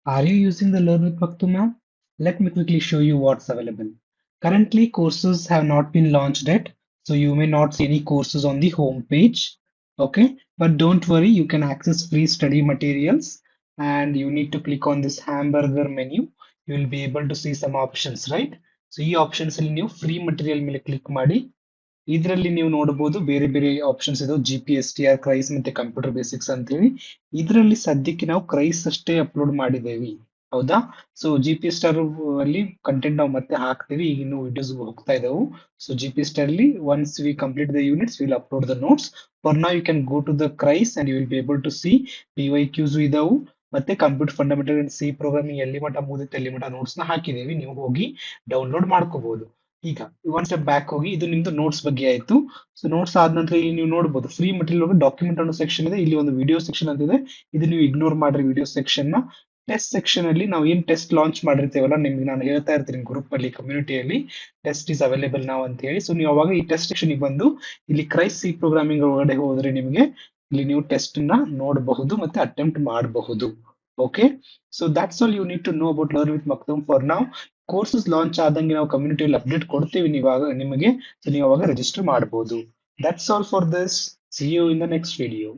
Are you using the Learn with Maktoum app? Let me quickly show you what's available. Currently, courses have not been launched yet, so you may not see any courses on the home page. Okay, but don't worry, you can access free study materials and you need to click on this hamburger menu. You will be able to see some options, right? So, ಈ options ಅಲ್ಲಿ ನೀವು free material ಮೇಲೆ click ಮಾಡಿ ಇದರಲ್ಲಿ ನೀವು ನೋಡಬಹುದು ಬೇರೆ ಬೇರೆ ಆಪ್ಷನ್ಸ್ ಇದಾವೆ GPSTR ಕ್ರೈಸ್ ಮತ್ತೆ ಕಂಪ್ಯೂಟರ್ ಬೇಸಿಕ್ಸ್ ಅಂತ ಹೇಳಿ ಇದರಲ್ಲಿ ಸದ್ಯಕ್ಕೆ ನಾವು ಕ್ರೈಸ್ ಅಷ್ಟೇ ಅಪ್ಲೋಡ್ ಮಾಡಿದ್ದೇವೆ ಹೌದಾ ಸೊ GPSTR ಅಲ್ಲಿ ಕಂಟೆಂಟ್ ನಾವು ಮತ್ತೆ ಹಾಕ್ತೀವಿ ಈಗ ಇನ್ನು ವಿಡಿಯೋಸ್ ಹೋಗ್ತಾ ಇದಾವು ಸೊ GPSTR ಅಲ್ಲಿ once we complete the units will upload the notes for now you can go to the course and you will be able to see PYQs ಇದಾವು ಮತ್ತೆ computer fundamental and C programming ಎಲ್ಲಿ ಮಟ್ಟ ಮುಗಿದಿತ್ತು ಎಲ್ಲಿ ಮಟ್ಟ notes ನ ಹಾಕಿದೇವಿ ನೀವು ಹೋಗಿ download ಮಾಡ್ಕೋಬಹುದು ಈಗ ಒನ್ ಸ್ಟೆಪ್ ಬ್ಯಾಕ್ ಹೋಗಿ ಇದು ನಿಮ್ದು ನೋಟ್ಸ್ ಬಗ್ಗೆ ಆಯ್ತು ಸೊ ನೋಟ್ಸ್ ಆದ ನಂತರ ಇಲ್ಲಿ ನೀವು ನೋಡಬಹುದು ಫ್ರೀ ಮಟೀರಿಯಲ್ ಡಾಕ್ಯುಮೆಂಟ್ ಅನ್ನೋ ಸೆಕ್ಷನ್ ಇದೆ ಇಲ್ಲಿ ಒಂದು ವಿಡಿಯೋ ಸೆಕ್ಷನ್ ಅಂತ ಇದೆ ಇದು ನೀವು ಇಗ್ನೋರ್ ಮಾಡ್ರಿ ವಿಡಿಯೋ ಸೆಕ್ಷನ್ ನ ಟೆಸ್ಟ್ ಸೆಕ್ಷನ್ ಅಲ್ಲಿ ನಾವು ಏನ್ ಟೆಸ್ಟ್ ಲಾಂಚ್ ಮಾಡಿರ್ತೇವಲ್ಲ ನಿಮ್ಗೆ ನಾನು ಹೇಳ್ತಾ ಇರ್ತೀನಿ ಗ್ರೂಪ್ ಅಲ್ಲಿ ಕಮ್ಯುನಿಟಿಯಲ್ಲಿ ಟೆಸ್ಟ್ ಇಸ್ ಅವೈಲೇಬಲ್ ನಾವು ಅಂತ ಹೇಳಿ ಸೊ ನೀವು ಅವಾಗ ಈ ಟೆಸ್ಟ್ ಸೆಕ್ಷನ್ ಬಂದು ಇಲ್ಲಿ ಕ್ರೈಸ್ ಸಿ ಪ್ರೋಗ್ರಾಮಿಂಗ್ ಒಳಗಡೆ ಹೋದ್ರೆ ನಿಮಗೆ ಇಲ್ಲಿ ನೀವು ಟೆಸ್ಟ್ ನ ನೋಡಬಹುದು ಮತ್ತೆ ಅಟೆಂಪ್ಟ್ ಮಾಡಬಹುದು okay so that's all you need to know about learn with Maktoom for now courses launch ಆದಂಗೆ ನಾವು ಕಮ್ಯುನಿಟಿಯಲ್ಲಿ ಅಪ್ಡೇಟ್ ಕೊಡ್ತೀವಿ ನೀವಾಗ ನಿಮಗೆ ಸೊ ನೀವು ಅವಾಗ ರಿಜಿಸ್ಟರ್ ಮಾಡಬಹುದು that's all for this see you in the next video